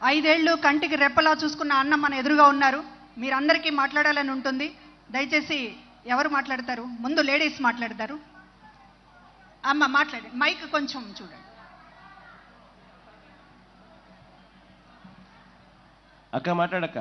5 ఏళ్ళు కంటికి రెప్పలా చూసుకున్న అన్న మన ఎదురుగా ఉన్నారు. మీరందరికీ మాట్లాడాలని ఉంటుంది. దయచేసి ఎవరు మాట్లాడతారు? ముందు లేడీస్ మాట్లాడతారు. అమ్మ మాట్లాడండి, మైక్ కొంచెం చూడండి. అక్క మాట్లాడక్క.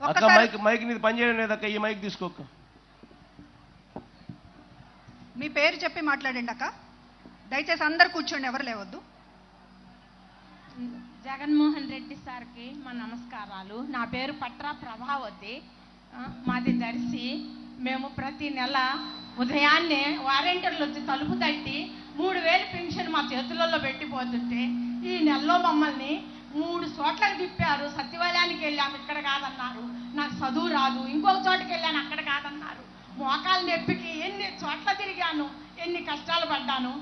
అక్క మైక్ నీది పని చేయడం లేదక్క, ఈ మైక్ తీసుకోక్క. మీ పేరు చెప్పి మాట్లాడండి అక్క. దయచేసి అందరు కూర్చోండి, ఎవరు లేవద్దు. జగన్మోహన్ రెడ్డి సార్కి మా నమస్కారాలు. నా పేరు పట్రా ప్రభావతి, మాది దర్శి. మేము ప్రతి నెల ఉదయాన్నే వారంటీర్లు వచ్చి తలుపు తట్టి 3000 పెన్షన్ మా చేతులలో పెట్టిపోతుంటే ఈ నెలలో మమ్మల్ని 3 చోట్లకు తిప్పారు. సచివాలయానికి వెళ్ళాము, ఇక్కడ కాదన్నారు. నాకు చదువు రాదు. ఇంకొక చోటకి వెళ్ళాను, అక్కడ కాదన్నారు. మోకాలు నొప్పికి ఎన్ని చోట్ల తిరిగాను, ఎన్ని కష్టాలు పడ్డాను.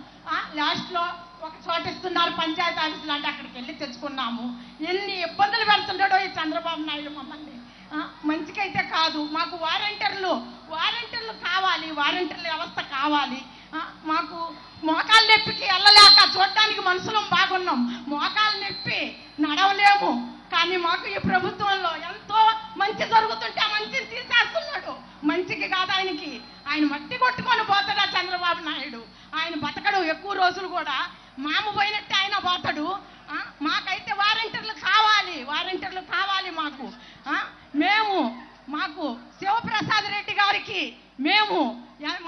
లాస్ట్లో ఒక చోట ఇస్తున్నారు పంచాయతీ ఆఫీసులు అంటే అక్కడికి వెళ్ళి తెచ్చుకున్నాము. ఎన్ని ఇబ్బందులు పెడుతుంటాడో ఈ చంద్రబాబు నాయుడు మమ్మల్ని. మంచికైతే కాదు. మాకు వారంటీర్లు కావాలి, వారంటీర్ల వ్యవస్థ కావాలి. మాకు మోకాలు నొప్పికి వెళ్ళలేక చూడటానికి మనుషులం బాగున్నాం, మోకాలు నొప్పి నడవలేము. కానీ మాకు ఈ ప్రభుత్వంలో ఎంతో మంచి జరుగుతుంటే ఆ మంచిని తీసేస్తున్నాడు. మంచికి కాదు ఆయనకి, ఆయన మట్టి కొట్టుకొని పోతాడా చంద్రబాబు నాయుడు. ఆయన బతకడు ఎక్కువ రోజులు కూడా. మామ పోయినట్టే ఆయన పోతాడు. మాకైతే వారంటీర్లు కావాలి మాకు. మాకు శివప్రసాద్ రెడ్డి గారికి మేము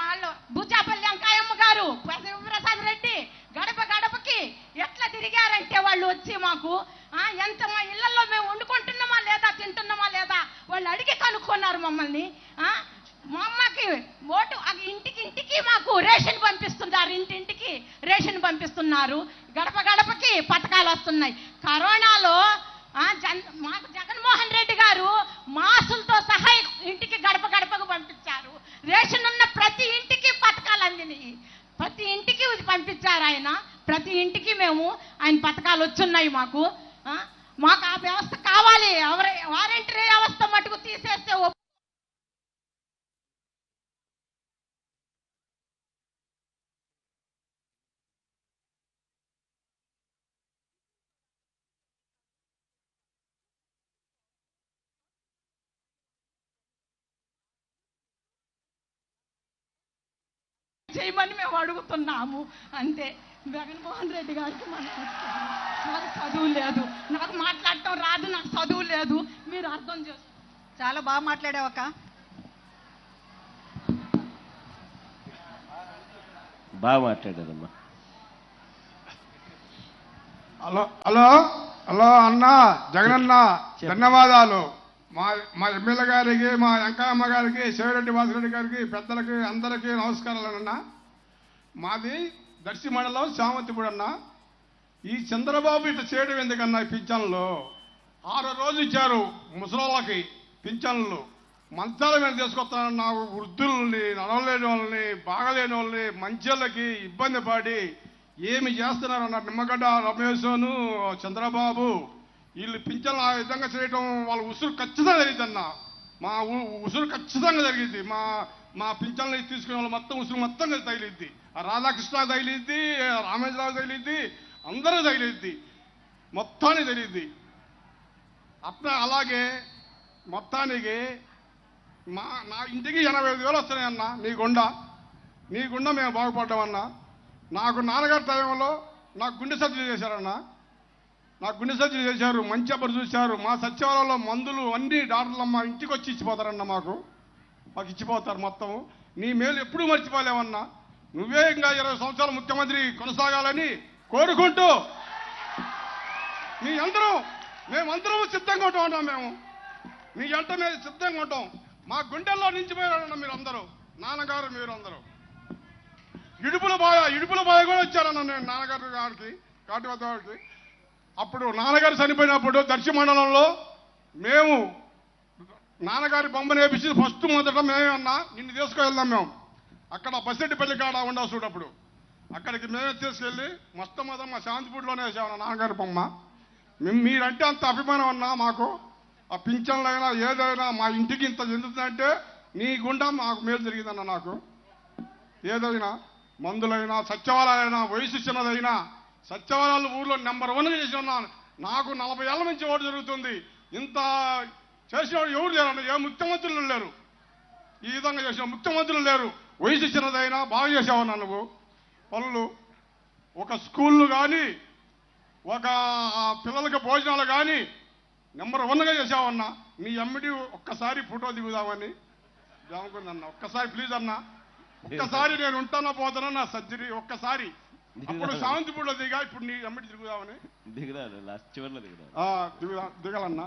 వాళ్ళు బుచ్చాపల్లి అంకాయమ్మ గారు, శివప్రసాద్ రెడ్డి గడప గడపకి ఎట్లా తిరిగారంటే వాళ్ళు వచ్చి మాకు ఎంత మా ఇళ్లలో మేము వండుకుంటున్నామా లేదా, తింటున్నామా లేదా వాళ్ళు అడిగి కనుక్కున్నారు మమ్మల్ని. మా అమ్మకి ఓటు ఇంటికి మాకు రేషన్ పంపిస్తున్నారు, ఇంటింటికి రేషన్ పంపిస్తున్నారు. గడప గడపకి పథకాలు వస్తున్నాయి. కరోనాలో మాకు జగన్మోహన్ రెడ్డి గారు మాసులతో సహా ఇంటికి గడప గడపకు పంపించారు. రేషన్ ఉన్న ప్రతి ఇంటికి పథకాలు అందినాయి, ప్రతి ఇంటికి పంపించారు ఆయన. ప్రతి ఇంటికి ఆయన పథకాలు వచ్చున్నాయి మాకు. మాకు ఆ వ్యవస్థ కావాలి. వారంటీ వ్యవస్థ మటుకు తీసేస్తే చేయమని మేము అడుగుతున్నాము అంతే. జగన్మోహన్ రెడ్డి గారికి నాకు చదువు లేదు, నాకు మాట్లాడటం రాదు, నాకు చదువు లేదు. మీరు అర్థం చేసుకో. చాలా బాగా మాట్లాడావక్క. బాగా మాట్లాడారమ్మా. హలో హలో హలో అన్న జగనన్న, ధన్యవాదాలు. మా ఎమ్మెల్యే గారికి, మా వెంకయ్యమ్మ గారికి, శివరెడ్డి వాసిరెడ్డి గారికి, పెద్దలకి అందరికీ నమస్కారాలన్న. మాది దర్శి మండలం శామంతిపూడి అన్న. ఈ చంద్రబాబు ఇట్లా చేయడం ఎందుకన్నా? ఈ పింఛన్లు 6 రోజులు ఇచ్చారు ముసలోళ్ళకి పింఛన్లు. మంచాల మీద తీసుకొస్తానన్న వృద్ధుల్ని, నడవలేని వాళ్ళని, బాగలేని వాళ్ళని, మంచోళ్ళకి ఇబ్బంది పడి ఏమి చేస్తున్నారన్న నిమ్మగడ్డ రమేశను, చంద్రబాబు వీళ్ళు పింఛన్లు ఆ విధంగా చేయటం వాళ్ళ ఉసురు ఖచ్చితంగా జరిగిందన్న. మా ఉసురు ఖచ్చితంగా జరిగింది. మా పింఛన్లు తీసుకునే వాళ్ళు మొత్తం ఉసురు మొత్తం తగిలిద్ది. ఆ రాధాకృష్ణ తగిలిద్ది, రామేశ్వరరావు తగిలిద్ది, అందరూ తగిలిద్ది, మొత్తాన్ని తగిలిద్ది. అట్లా అలాగే మొత్తానికి నా ఇంటికి 85,000 వస్తున్నాయన్న. నీ గుండా మేము బాగుపడ్డామన్నా. నాకు నాన్నగారి టైంలో నాకు గుండె సర్జరీ చేశారన్న. నాకు గుండె సర్జరీ చేశారు, మంచి అబ్బరు చూశారు. మా సచివాలయంలో మందులు అన్ని డాక్టర్లమ్మ ఇంటికి వచ్చి ఇచ్చిపోతారన్న. మాకు ఇచ్చిపోతారు మొత్తం. నీ మేలు ఎప్పుడూ మర్చిపోలేవన్నా. నువ్వే ఇంకా 20 సంవత్సరాలు ముఖ్యమంత్రి కొనసాగాలని కోరుకుంటూ మేమందరం సిద్ధంగా ఉంటాం. మీ అంట మీద సిద్ధంగా ఉంటాం. మా గుండెల్లో నిలిచిపోయారన్న మీరందరూ, నాన్నగారు మీరందరూ. ఇడుపుల బాయ కూడా వచ్చారన్న నేను నాన్నగారు గారికి, కాటివద్ద గారికి. అప్పుడు నాన్నగారు చనిపోయినప్పుడు దర్శి మండలంలో మేము నాన్నగారి బొమ్మ నేపించి ఫస్ట్ మొదట మేమే అన్నా నిన్ను తీసుకువెళ్దాం. మేము అక్కడ బస్సెడ్డిపల్లి కాడ ఉండవు చూడప్పుడు అక్కడికి మేమే తీసుకెళ్ళి మొత్తం మా శాంతిపూడిలోనే వేసామన్న నాన్నగారి బొమ్మ. మీరంటే అంత అభిమానం అన్నా మాకు. ఆ పింఛన్లైనా ఏదైనా మా ఇంటికి ఇంత చెందుతుందంటే నీ గుండా మాకు మేలు జరిగిందన్న. నాకు ఏదైనా మందులైనా సత్యవాలైనా వయసు చిన్నదైనా సత్యవారాలు ఊర్లో నెంబర్ 1గా చేసి ఉన్నాను. నాకు 40 ఏళ్ళ నుంచి ఓటు జరుగుతుంది. ఇంత చేసేవాడు ఎవరు లేరన్న. ఏ ముఖ్యమంత్రులు లేరు, ఈ విధంగా చేసిన ముఖ్యమంత్రులు లేరు. వయసు చిన్నదైనా బాగా చేసావన్నా నువ్వు పనులు. ఒక స్కూళ్ళు కానీ ఒక పిల్లలకి భోజనాలు కానీ నెంబర్ 1గా చేసావన్నా. నీ ఎమ్మిడి ఒక్కసారి ఫోటో దిగుదామని అనుకుందన్న. ఒక్కసారి ప్లీజ్ అన్న, ఒక్కసారి నేను ఉంటానో పోతానో నా సర్జరీ ఒక్కసారి. అప్పుడు శాంతిపూడిలో దిగా, ఇప్పుడు నీ ఎమ్మిడి తిరుగుదామని. దిగాలన్నా.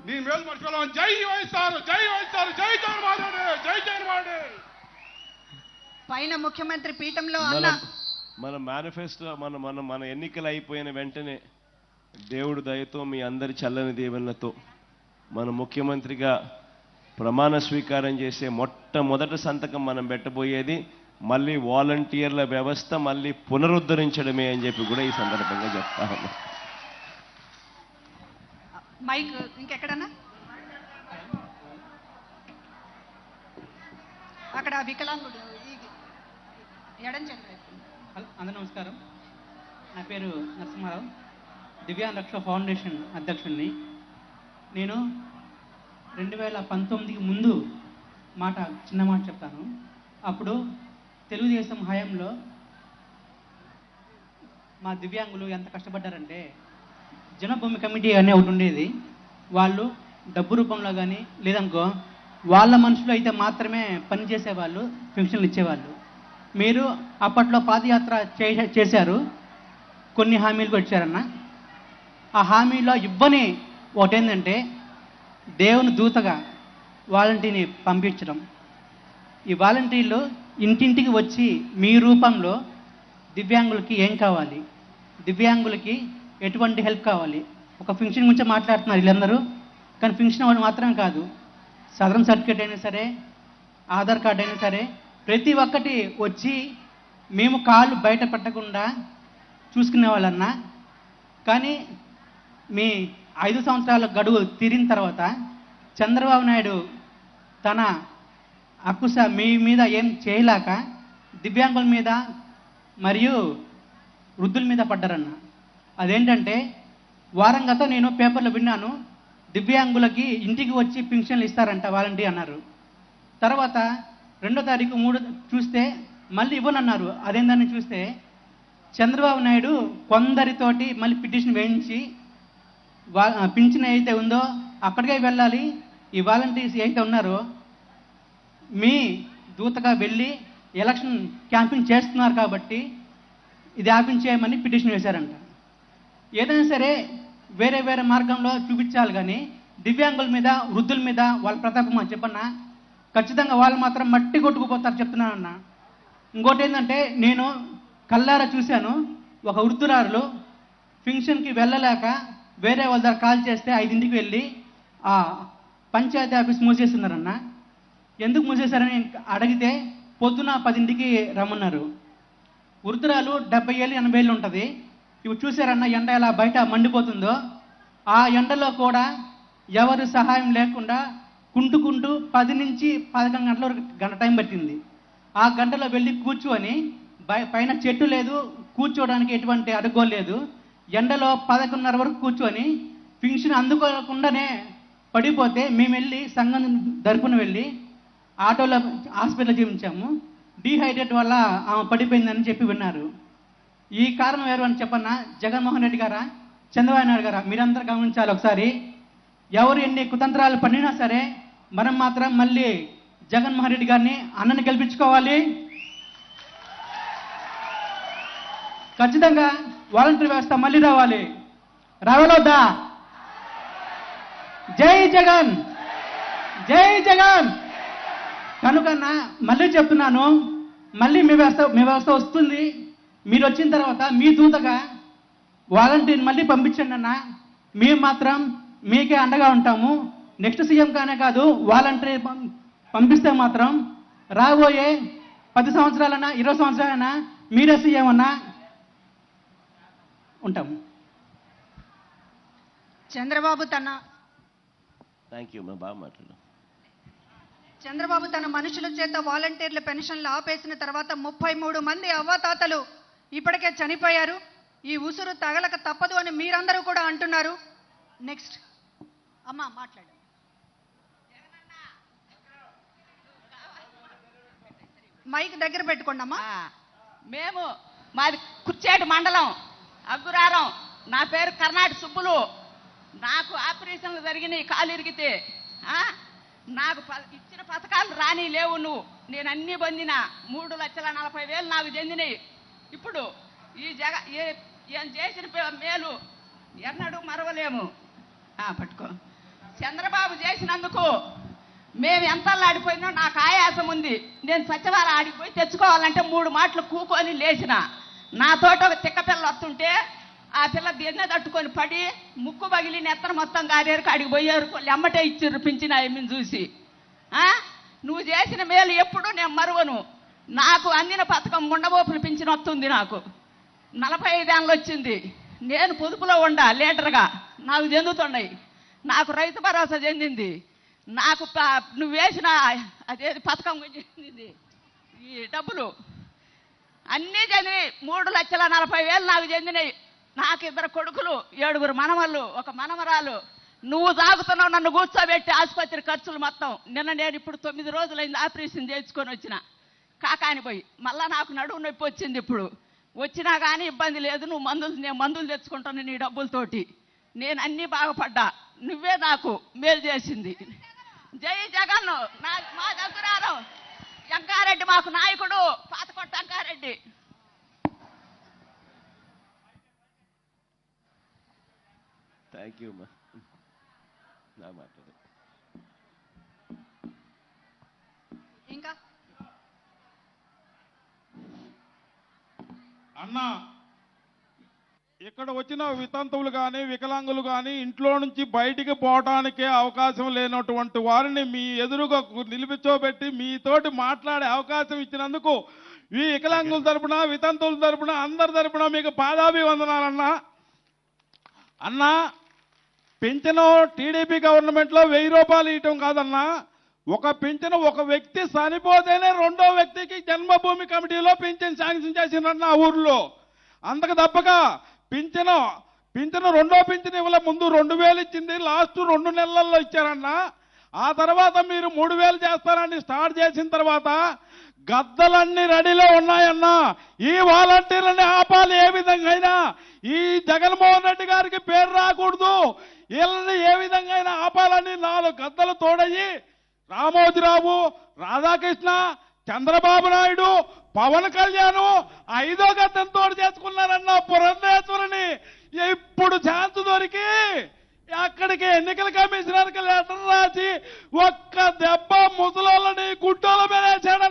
నీ మేలు మర్చిపోవాలని. జై వైఎస్ఆర్, జై వైఎస్ఆర్, జై జగన్మోహన్ రెడ్డి, జై జగన్మోహన్ రెడ్డి. పైన ముఖ్యమంత్రి పీఠంలో అన్న మన మేనిఫెస్టో మన ఎన్నికలు అయిపోయిన వెంటనే దేవుడు దయతో మీ అందరి చల్లని దీవెనలతో మన ముఖ్యమంత్రిగా ప్రమాణ స్వీకారం చేసే మొట్టమొదటి సంతకం మనం పెట్టబోయేది మళ్ళీ వాలంటీర్ల వ్యవస్థ మళ్ళీ పునరుద్ధరించడమే అని చెప్పి కూడా ఈ సందర్భంగా చెప్తా ఉన్నా. మైక్ ఇంకెక్కడన్నా అక్కడ వికలాంగుడు ఎడం చేతులు వేసుకుంటారు. అందరూ నమస్కారం. నా పేరు నరసింహారావు, దివ్యాంగ రక్ష ఫౌండేషన్ అధ్యక్షుడిని. నేను 2019కి ముందు చిన్న మాట చెప్తాను. అప్పుడు తెలుగుదేశం హయాంలో మా దివ్యాంగులు ఎంత కష్టపడ్డారంటే, జనభూమి కమిటీ అనే ఒకటి ఉండేది. వాళ్ళు డబ్బు రూపంలో కానీ లేదనుకో వాళ్ళ మనుషులు అయితే మాత్రమే పనిచేసేవాళ్ళు, పెన్షన్లు ఇచ్చేవాళ్ళు. మీరు అప్పట్లో పాదయాత్ర చేశారు, కొన్ని హామీలు వచ్చారన్న. ఆ హామీలో ఇవ్వని ఒకటేంటంటే దేవుని దూతగా వాలంటీర్ని పంపించడం. ఈ వాలంటీర్లు ఇంటింటికి వచ్చి మీ రూపంలో దివ్యాంగులకి ఏం కావాలి, దివ్యాంగులకి ఎటువంటి హెల్ప్ కావాలి, ఒక ఫంక్షన్ గురించి మాట్లాడుతున్నారు వీళ్ళందరూ. కానీ ఫంక్షన్ అవ్వడం మాత్రమే కాదు, సదరన్ సర్టిఫికేట్ అయినా సరే, ఆధార్ కార్డు అయినా సరే, ప్రతి ఒక్కటి వచ్చి మేము కాళ్ళు బయట పెట్టకుండా చూసుకునే వాళ్ళన్నా. కానీ మీ 5 సంవత్సరాల గడువు తీరిన తర్వాత చంద్రబాబు నాయుడు తన అక్కుస మీ మీద ఏం చేయలేక దివ్యాంగుల మీద మరియు వృద్ధుల మీద పడ్డారన్న. అదేంటంటే వారం గతం నేను పేపర్లో విన్నాను, దివ్యాంగులకి ఇంటికి వచ్చి పింఛన్లు ఇస్తారంట వాలంటీర్ అన్నారు. తర్వాత 2వ తారీఖు 3 చూస్తే మళ్ళీ ఇవ్వనన్నారు. అదేందని చూస్తే చంద్రబాబు నాయుడు కొందరితోటి మళ్ళీ పిటిషన్ వేయించి పింఛన్ అయితే ఉందో అక్కడికే వెళ్ళాలి, ఈ వాలంటీర్స్ అయితే ఉన్నారో మీ దూతగా వెళ్ళి ఎలక్షన్ క్యాంపింగ్ చేస్తున్నారు కాబట్టి ఇది ఆపించేయమని పిటిషన్ వేశారంట. ఏదైనా సరే వేరే వేరే మార్గంలో చూపించాలి, కానీ దివ్యాంగుల మీద వృద్ధుల మీద వాళ్ళ ప్రతాపం అని చెప్పన్నా ఖచ్చితంగా వాళ్ళు మాత్రం మట్టి కొట్టుకుపోతారు చెప్తున్నానన్న. ఇంకోటి ఏంటంటే నేను కల్లారా చూశాను, ఒక వృద్ధురాలు ఫంక్షన్కి వెళ్ళలేక వేరే వాళ్ళ దగ్గర కాల్ చేస్తే 5ంటికి వెళ్ళి ఆ పంచాయతీ ఆఫీస్ మూసేస్తున్నారన్న. ఎందుకు మూసేశారని అడిగితే పొద్దున 10ంటికి రమ్మన్నారు. వృద్ధురాలు 70 ఏళ్ళు 80 ఏళ్ళు ఉంటుంది. ఇవి చూసారన్న ఎండ ఎలా బయట మండిపోతుందో, ఆ ఎండలో కూడా ఎవరు సహాయం లేకుండా కుంటుకుంటూ 10 నుంచి 11 గంటల వరకు గంట టైం పట్టింది. ఆ గంటలో వెళ్ళి కూర్చొని పైన చెట్టు లేదు, కూర్చోవడానికి ఎటువంటి అడుగోలు లేదు, ఎండలో 11:30 వరకు కూర్చొని పింఛన్ అందుకోకుండానే పడిపోతే మేము వెళ్ళి సంఘం తరపున వెళ్ళి ఆటోలో హాస్పిటల్ చూపించాము. డీహైడ్రేట్ వల్ల ఆమె పడిపోయిందని చెప్పి విన్నారు. ఈ కారణం ఎవరు అని చెప్పన్నా, జగన్మోహన్ రెడ్డి గారా, చంద్రబాబు నాయుడు గారా, మీరందరూ గమనించాలి ఒకసారి. ఎవరు ఎన్ని కుతంత్రాలు పడినా సరే మనం మాత్రం మళ్ళీ జగన్మోహన్ రెడ్డి గారిని అన్నని గెలిపించుకోవాలి. ఖచ్చితంగా వాలంటీర్ వ్యవస్థ మళ్ళీ రావాలి. రావాలొద్దా? జై జగన్, జై జగన్. కనుకన్నా మళ్ళీ చెప్తున్నాను, మళ్ళీ మీ వ్యవస్థ వస్తుంది. మీరు వచ్చిన తర్వాత మీ దూతగా వాలంటీర్ మళ్ళీ పంపించండి అన్న. మేము మాత్రం మీకే అండగా ఉంటాము. నెక్స్ట్ సీఎం కానే కాదు, వాలంటీర్ పంపిస్తే మాత్రం రాబోయే 10 సంవత్సరాలన్నా 20 సంవత్సరాలైనా మీరే సీఎం అన్నా ఉంటాము. చంద్రబాబు తన థ్యాంక్ యూ మా బాగా మాట్లాడు. చంద్రబాబు తన మనుషుల చేత వాలంటీర్ల పెన్షన్లు ఆపేసిన తర్వాత 33 మంది అవ్వాతాతలు ఇప్పటికే చనిపోయారు. ఈ ఉసురు తగలక తప్పదు అని మీరందరూ కూడా అంటున్నారు. నెక్స్ట్ అమ్మా మాట్లాడు. మైక్ దగ్గర పెట్టుకోండి అమ్మా. మేము మాది కుర్చేటి మండలం అగ్గురారం. నా పేరు కర్ణాటక సుబ్బులు. నాకు ఆపరేషన్లు జరిగినాయి కాలు ఇరిగితే. నాకు ఇచ్చిన పథకాలు రాని లేవు నువ్వు. నేను అన్నీ పొందిన 3,40,000 నాకు చెందినాయి. ఇప్పుడు ఈ ఏం చేసిన మేలు ఎన్నడూ మరవలేము. పట్టుకో. చంద్రబాబు చేసినందుకు మేము ఎంత ఆడిపోయినా నాకు ఆయాసం ఉంది. నేను సచివాలయం ఆడిపోయి తెచ్చుకోవాలంటే 3 మాటలు కూకొని లేచిన. నాతోటి ఒక తిక్క పిల్ల వస్తుంటే ఆ పిల్ల దీన్నే తట్టుకొని పడి ముక్కు పగిలి నెత్తన మొత్తం గారేరు కాడికి పోయారు. ఎమ్మటే ఇచ్చిర్రు పింఛన్ ఆయమ్మని చూసి. నువ్వు చేసిన మేలు ఎప్పుడు నేను మరువను. నాకు అందిన పథకం ముండబోపులు పింఛన్ వస్తుంది. నాకు 45 ఏళ్ళు వచ్చింది. నేను పొదుపులో ఉండా లీటర్గా. నాకు చెందుతున్నాయి. నాకు రైతు భరోసా చెందింది. నాకు నువ్వు వేసిన అదేది పథకం చెందింది. ఈ డబ్బులు అన్నీ చెందినాయి. 3,40,000 నాకు చెందినాయి. నాకు 2 కొడుకులు, 7 మనవళ్ళు, 1 మనవరాలు. నువ్వు తాగుతున్నావు నన్ను కూర్చోబెట్టి ఆసుపత్రి ఖర్చులు మొత్తం. నేను ఇప్పుడు 9 రోజులైంది ఆపరేషన్ చేయించుకొని వచ్చిన కాకాని పోయి. మళ్ళా నాకు నడుము నొప్పి వచ్చింది. ఇప్పుడు వచ్చినా కానీ ఇబ్బంది లేదు. నేను మందులు తెచ్చుకుంటాను నీ డబ్బులతోటి. నేను అన్నీ బాగుపడ్డా. నువ్వే నాకు మేలు చేసింది. జై జగన్. మా దగ్గరారు వెంకారెడ్డి మాకు నాయకుడు. పాతకొట్ట వెంకారెడ్డి. థ్యాంక్ యూ అమ్మా. నా మాట్లాడు. ఇంకా అన్న, ఇక్కడ వచ్చిన వితంతువులు కానీ వికలాంగులు కానీ ఇంట్లో నుంచి బయటికి పోవటానికే అవకాశం లేనటువంటి వారిని మీ ఎదురుగా నిలిపించోబెట్టి మీతోటి మాట్లాడే అవకాశం ఇచ్చినందుకు ఈ వికలాంగుల తరపున వితంతువుల తరపున అందరి తరపున మీకు పాదాభివందనాలన్నా. అన్నా, పింఛను టీడీపీ గవర్నమెంట్లో 1000 రూపాయలు ఇవ్వటం కాదన్నా. ఒక పింఛను ఒక వ్యక్తి చనిపోతేనే రెండో వ్యక్తికి జన్మభూమి కమిటీలో పింఛన్ శాంక్షన్ చేసినన్నా ఆ ఊర్లో. అంతకు తప్పక పింఛను రెండో పింఛను ఇవ్వలే. ముందు 2,000 ఇచ్చింది. లాస్ట్ 2 నెలల్లో ఇచ్చారన్నా. ఆ తర్వాత మీరు 3,000 చేస్తారని స్టార్ట్ చేసిన తర్వాత గద్దలన్నీ రెడీలో ఉన్నాయన్నా. ఈ వాలంటీర్లని ఆపాలి ఏ విధంగా అయినా. ఈ జగన్మోహన్ రెడ్డి గారికి పేరు రాకూడదు. వీళ్ళని ఏ విధంగా అయినా ఆపాలని 4 గద్దలు తోడయ్యి రామోజీరావు, రాధాకృష్ణ, చంద్రబాబు నాయుడు, పవన్ కళ్యాణ్ 5వ గద్దంతో చేసుకున్నారన్న పురంధేశ్వరిని. ఇప్పుడు ఛాన్స్ దొరికి అక్కడికి ఎన్నికల కమిషనర్కి లెటర్ రాసి ఒక్క దెబ్బ ముసలోళ్ళని గుట్టోల మీద వేసాడు